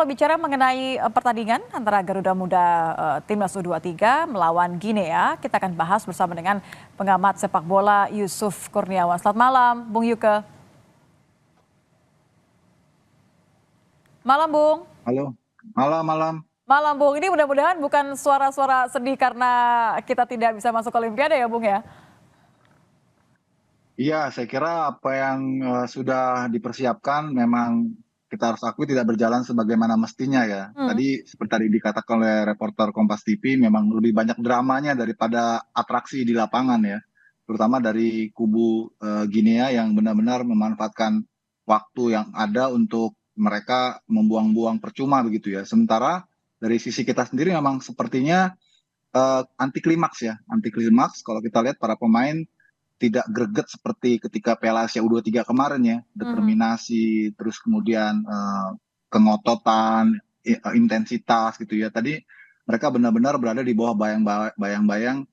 Kalau bicara mengenai pertandingan antara Garuda Muda Timnas U23 melawan Guinea, kita akan bahas bersama dengan pengamat sepak bola Yusuf Kurniawan. Selamat malam, Bung Yuke. Malam, Bung. Halo, malam-malam. Malam, Bung. Ini mudah-mudahan bukan suara-suara sedih karena kita tidak bisa masuk Olimpiade ya, Bung ya? Iya, saya kira apa yang sudah dipersiapkan memang kita harus akui tidak berjalan sebagaimana mestinya ya. Hmm. Tadi seperti tadi dikatakan oleh reporter Kompas TV, memang lebih banyak dramanya daripada atraksi di lapangan ya. Terutama dari kubu Guinea yang benar-benar memanfaatkan waktu yang ada untuk mereka membuang-buang percuma begitu ya. Sementara dari sisi kita sendiri memang sepertinya anti klimaks ya, anti klimaks kalau kita lihat para pemain tidak greget seperti ketika Piala Asia U23 kemarin ya, Mhm. determinasi, terus kemudian kengototan, intensitas gitu ya. Tadi mereka benar-benar berada di bawah bayang-bayang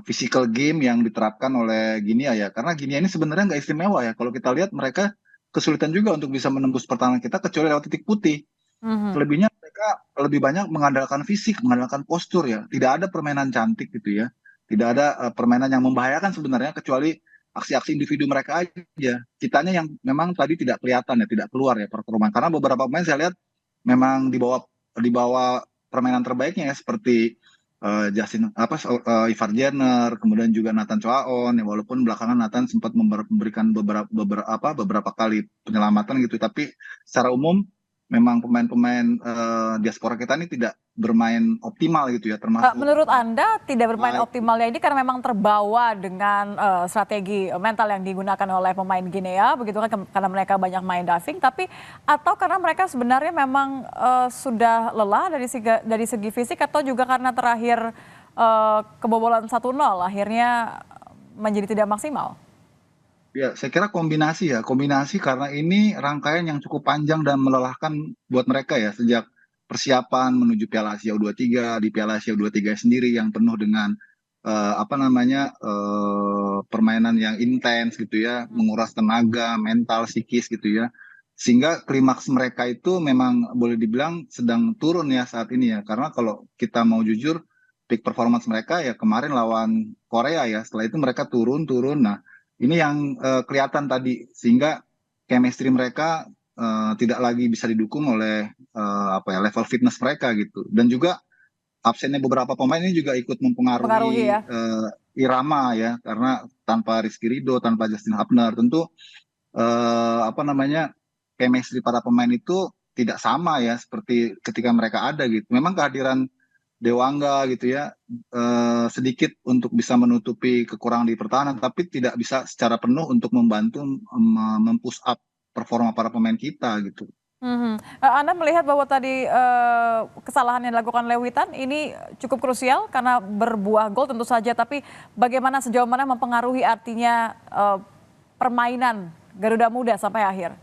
physical game yang diterapkan oleh Ginia ya. Karena Ginia ini sebenarnya nggak istimewa ya. Kalau kita lihat mereka kesulitan juga untuk bisa menembus pertahanan kita kecuali lewat titik putih. Mhm. Selebihnya mereka lebih banyak mengandalkan fisik, mengandalkan postur ya. Tidak ada permainan cantik gitu ya. Tidak ada permainan yang membahayakan sebenarnya kecuali aksi-aksi individu mereka aja. Kitanya yang memang tadi tidak kelihatan ya, tidak keluar ya performa. Karena beberapa pemain saya lihat memang di bawah permainan terbaiknya ya seperti Justin apa Ivar Jenner, kemudian juga Nathan Choaon ya walaupun belakangan Nathan sempat memberikan beberapa kali penyelamatan gitu tapi secara umum memang pemain-pemain diaspora kita ini tidak bermain optimal gitu ya, termasuk Menurut Anda tidak bermain baik. optimalnya ini karena memang terbawa dengan strategi mental yang digunakan oleh pemain Guinea, begitu kan karena mereka banyak main diving, tapi atau karena mereka sebenarnya memang sudah lelah dari segi fisik atau juga karena terakhir kebobolan 1-0 akhirnya menjadi tidak maksimal? Ya, saya kira kombinasi ya, kombinasi karena ini rangkaian yang cukup panjang dan melelahkan buat mereka ya, sejak persiapan menuju Piala Asia U23, di Piala Asia U23 sendiri yang penuh dengan permainan yang intens gitu ya, menguras tenaga, mental, psikis gitu ya. Sehingga klimaks mereka itu memang boleh dibilang sedang turun ya saat ini ya, karena kalau kita mau jujur, peak performance mereka ya kemarin lawan Korea ya, setelah itu mereka turun-turun. Nah, ini yang kelihatan tadi sehingga chemistry mereka tidak lagi bisa didukung oleh level fitness mereka gitu. Dan juga absennya beberapa pemain ini juga ikut Mempengaruhi mempengaruhi ya? irama ya karena tanpa Rizky Ridho, tanpa Justin Hubner tentu chemistry para pemain itu tidak sama ya seperti ketika mereka ada gitu. Memang kehadiran Dewangga gitu ya sedikit untuk bisa menutupi kekurangan di pertahanan, tapi tidak bisa secara penuh untuk membantu mempush up performa para pemain kita gitu. Mhm. Anda melihat bahwa tadi kesalahan yang dilakukan Lewitan ini cukup krusial karena berbuah gol tentu saja, tapi bagaimana sejauh mana mempengaruhi artinya permainan Garuda Muda sampai akhir?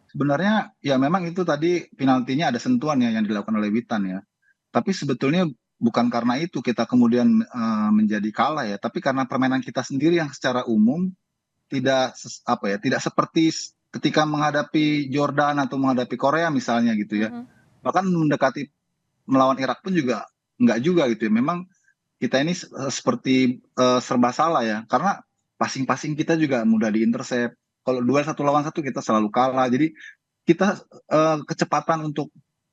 Sebenarnya ya memang itu tadi penaltinya ada sentuhan ya yang dilakukan oleh Witan ya. Tapi sebetulnya bukan karena itu kita kemudian menjadi kalah ya, tapi karena permainan kita sendiri yang secara umum tidak seperti ketika menghadapi Jordan atau menghadapi Korea misalnya gitu ya. Mhm. Bahkan mendekati melawan Irak pun juga enggak juga gitu ya. Memang kita ini seperti serba salah ya, karena passing-passing kita juga mudah diintercept. Kalau duel satu lawan satu kita selalu kalah. Jadi kita kecepatan untuk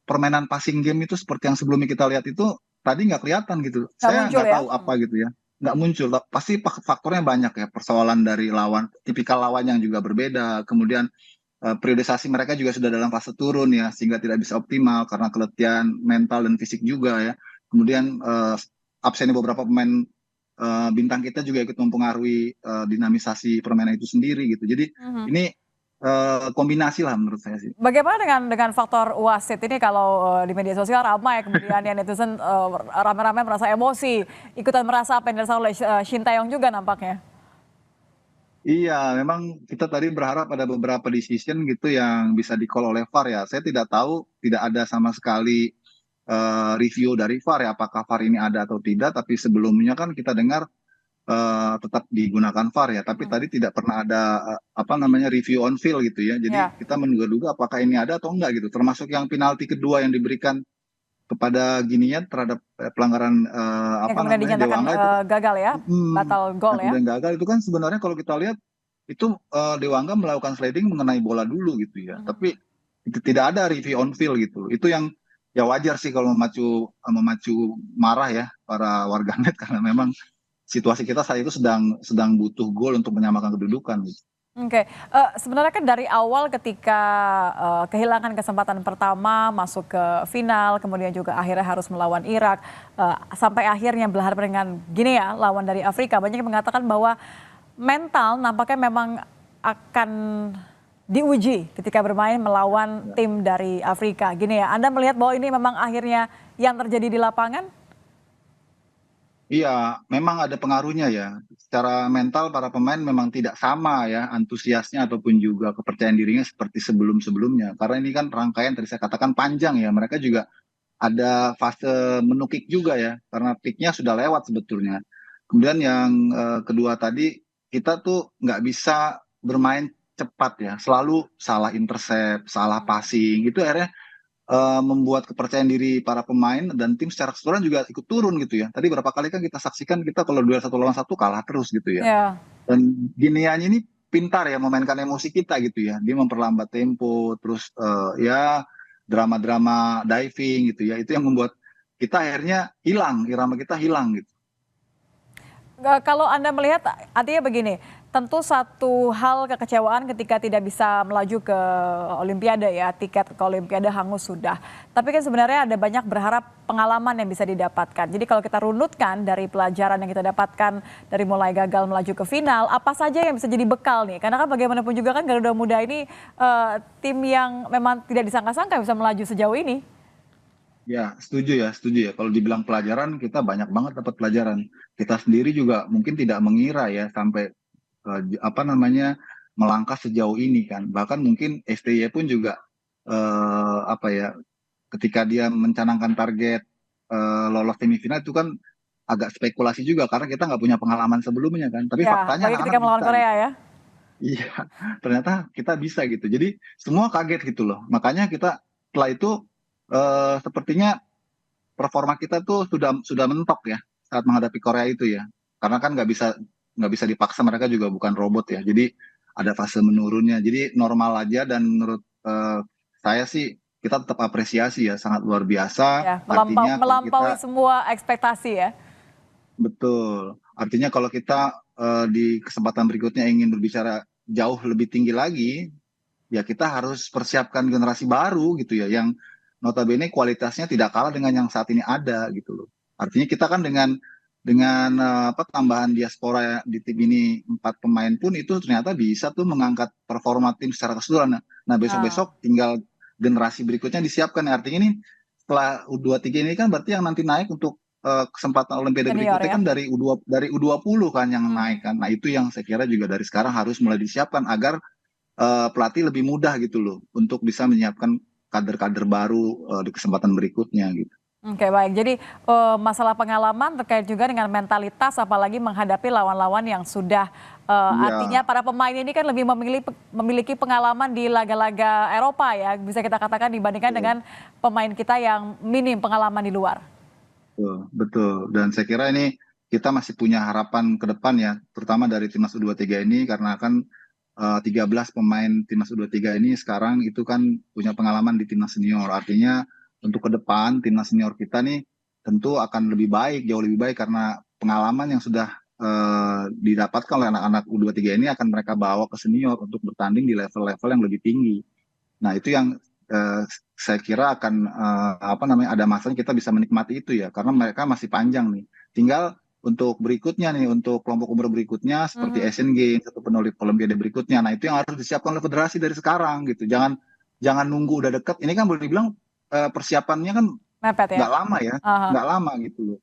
permainan passing game itu seperti yang sebelumnya kita lihat itu tadi nggak kelihatan gitu. Nggak Saya muncul nggak ya? tahu apa gitu ya, nggak muncul. Pasti faktornya banyak ya, persoalan dari lawan, tipikal lawan yang juga berbeda. Kemudian periodisasi mereka juga sudah dalam fase turun ya, sehingga tidak bisa optimal karena keletihan mental dan fisik juga ya. Kemudian absennya beberapa pemain bintang kita juga ikut mempengaruhi dinamisasi permainan itu sendiri gitu. Jadi Mhm. ini kombinasi lah menurut saya sih. Bagaimana dengan faktor wasit ini kalau di media sosial ramai kemudian ya netizen rame-rame merasa emosi, ikutan merasa apa yang dilakukan oleh Shin Taeyong juga nampaknya. Iya, memang kita tadi berharap ada beberapa decision gitu yang bisa di-call oleh VAR ya. Saya tidak tahu, tidak ada sama sekali review dari VAR ya, apakah VAR ini ada atau tidak. Tapi sebelumnya kan kita dengar tetap digunakan VAR ya, tapi tadi tidak pernah ada apa namanya review on field gitu ya. Jadi Ya, kita menduga-duga apakah ini ada atau enggak gitu. Termasuk yang penalti kedua yang diberikan kepada Ginian terhadap pelanggaran yang apa kemudian namanya dinyatakan Dewangga itu kan, gagal ya, batal gol yang ya. kemudian gagal itu kan sebenarnya kalau kita lihat itu Dewangga melakukan sliding mengenai bola dulu gitu ya. Mhm. Tapi itu tidak ada review on field gitu. Itu yang ya wajar sih kalau memacu memacu marah ya para warganet karena memang situasi kita saat itu sedang sedang butuh gol untuk menyamakan kedudukan gitu. Oke, sebenarnya kan dari awal ketika, kehilangan kesempatan pertama masuk ke final, kemudian juga akhirnya harus melawan Irak, sampai akhirnya berhadapan dengan Guinea, lawan dari Afrika, banyak yang mengatakan bahwa mental nampaknya memang akan diuji ketika bermain melawan Ya. tim dari Afrika, Guinea. Anda melihat bahwa ini memang akhirnya yang terjadi di lapangan? Iya, memang ada pengaruhnya ya. Secara mental para pemain memang tidak sama ya antusiasnya ataupun juga kepercayaan dirinya seperti sebelum-sebelumnya. Karena ini kan rangkaian tadi saya katakan panjang ya. Mereka juga ada fase menukik juga ya, karena peaknya sudah lewat sebetulnya. Kemudian yang kedua tadi, kita tuh nggak bisa bermain cepat ya, selalu salah intercept, salah passing, itu akhirnya membuat kepercayaan diri para pemain dan tim secara keseluruhan juga ikut turun gitu ya. Tadi berapa kali kan kita saksikan kita kalau duel satu lawan satu kalah terus gitu ya. Ya. Dan Ginianya ini pintar ya memainkan emosi kita gitu ya. Dia memperlambat tempo, terus ya drama-drama diving gitu ya. Itu yang membuat kita akhirnya hilang, irama kita hilang gitu. Kalau Anda melihat artinya begini, tentu satu hal kekecewaan ketika tidak bisa melaju ke Olimpiade ya, tiket ke Olimpiade hangus sudah. Tapi kan sebenarnya ada banyak berharap pengalaman yang bisa didapatkan. Jadi kalau kita runutkan dari pelajaran yang kita dapatkan dari mulai gagal melaju ke final, apa saja yang bisa jadi bekal nih? Karena kan bagaimanapun juga kan Garuda Muda ini tim yang memang tidak disangka-sangka bisa melaju sejauh ini. Ya, setuju ya, setuju ya. Kalau dibilang pelajaran, kita banyak banget dapat pelajaran. Kita sendiri juga mungkin tidak mengira ya sampai apa namanya melangkah sejauh ini kan. Bahkan mungkin STY pun juga apa ya ketika dia mencanangkan target lolos semifinal itu kan agak spekulasi juga karena kita nggak punya pengalaman sebelumnya kan. Tapi Ya, faktanya apalagi anak-anak ketika melawan bisa Korea gitu. ya. Iya, ternyata kita bisa gitu. Jadi semua kaget gitu loh. Makanya kita setelah itu sepertinya performa kita tuh sudah mentok ya saat menghadapi Korea itu ya. Karena kan nggak bisa dipaksa, mereka juga bukan robot ya. Jadi ada fase menurunnya. Jadi normal aja dan menurut saya sih kita tetap apresiasi ya, sangat luar biasa. Ya, Artinya kalau melampaui kita semua ekspektasi ya. betul, artinya kalau kita di kesempatan berikutnya ingin berbicara jauh lebih tinggi lagi, ya kita harus persiapkan generasi baru gitu ya yang notabene kualitasnya tidak kalah dengan yang saat ini ada gitu loh. Artinya kita kan dengan apa tambahan diaspora di tim ini 4 pemain pun itu ternyata bisa tuh mengangkat performa tim secara keseluruhan. Nah, Nah, besok-besok tinggal generasi berikutnya disiapkan. Artinya ini setelah U23 ini kan berarti yang nanti naik untuk kesempatan Olimpiade senior berikutnya ya. kan dari U20 kan yang naik Mhm. kan. Nah, itu yang saya kira juga dari sekarang harus mulai disiapkan agar pelatih lebih mudah gitu loh untuk bisa menyiapkan kader-kader baru di kesempatan berikutnya gitu. Oke baik, jadi masalah pengalaman terkait juga dengan mentalitas apalagi menghadapi lawan-lawan yang sudah artinya Iya, para pemain ini kan lebih memiliki pengalaman di laga-laga Eropa ya, bisa kita katakan dibandingkan dengan betul, pemain kita yang minim pengalaman di luar. betul, betul. Dan saya kira ini kita masih punya harapan ke depan ya, terutama dari timnas U23 ini karena kan 13 pemain timnas U23 ini sekarang itu kan punya pengalaman di timnas senior. Artinya untuk ke depan timnas senior kita nih tentu akan lebih baik, jauh lebih baik karena pengalaman yang sudah didapatkan oleh anak-anak U23 ini akan mereka bawa ke senior untuk bertanding di level-level yang lebih tinggi. Nah, itu yang eh, saya kira akan apa namanya ada masanya kita bisa menikmati itu ya karena mereka masih panjang nih. Tinggal untuk berikutnya nih untuk kelompok umur berikutnya seperti Mhm. Asian Games atau Olimpiade berikutnya. Nah, itu yang harus disiapkan oleh federasi dari sekarang gitu. Jangan jangan nunggu udah deket. Ini kan boleh dibilang persiapannya kan Mepet ya. nggak lama ya, Aha. nggak lama gitu loh.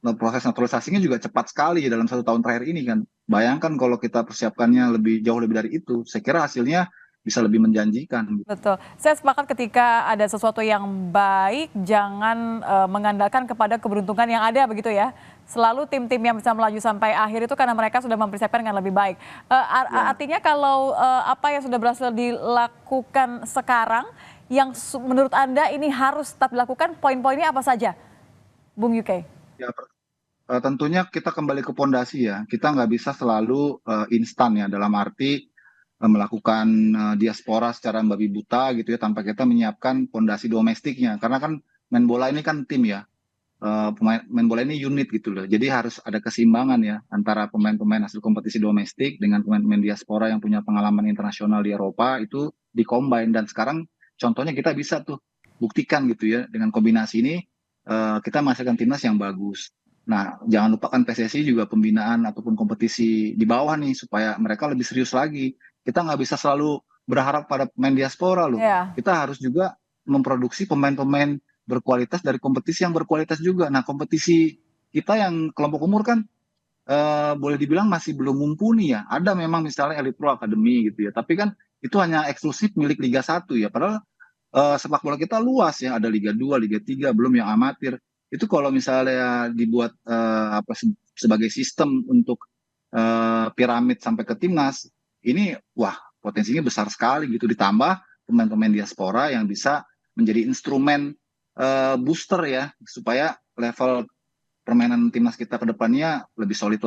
Nah, proses naturalisasinya juga cepat sekali ya dalam 1 tahun terakhir ini kan. Bayangkan kalau kita persiapkannya lebih jauh lebih dari itu, saya kira hasilnya bisa lebih menjanjikan. Betul. Saya sepakat ketika ada sesuatu yang baik, jangan mengandalkan kepada keberuntungan yang ada begitu ya. selalu tim-tim yang bisa melaju sampai akhir itu karena mereka sudah mempersiapkan dengan lebih baik. Ya. Artinya kalau apa yang sudah berhasil dilakukan sekarang, yang menurut Anda ini harus tetap dilakukan, poin-poinnya apa saja, Bung UK? Ya, tentunya kita kembali ke pondasi ya. Kita nggak bisa selalu instan ya, dalam arti melakukan diaspora secara babi buta gitu ya, tanpa kita menyiapkan pondasi domestiknya. Karena kan main bola ini kan tim ya. Main bola ini unit gitu loh. Jadi harus ada keseimbangan ya antara pemain-pemain hasil kompetisi domestik dengan pemain-pemain diaspora yang punya pengalaman internasional di Eropa, itu dikombin. Dan sekarang contohnya kita bisa tuh buktikan gitu ya, dengan kombinasi ini kita menghasilkan timnas yang bagus. Nah, jangan lupakan PSSI juga pembinaan ataupun kompetisi di bawah nih, supaya mereka lebih serius lagi. Kita nggak bisa selalu berharap pada pemain diaspora loh. Ya, Kita harus juga memproduksi pemain-pemain berkualitas dari kompetisi yang berkualitas juga. Nah, kompetisi kita yang kelompok umur kan boleh dibilang masih belum mumpuni ya. Ada memang misalnya Elite Pro Academy gitu ya, tapi kan itu hanya eksklusif milik Liga 1 ya. Padahal sepak bola kita luas ya, ada Liga 2, Liga 3, belum yang amatir. Itu kalau misalnya dibuat sebagai sistem untuk piramid sampai ke timnas, ini wah, potensinya besar sekali gitu. Ditambah pemain-pemain diaspora yang bisa menjadi instrumen booster ya, supaya level permainan timnas kita ke depannya lebih solid lagi.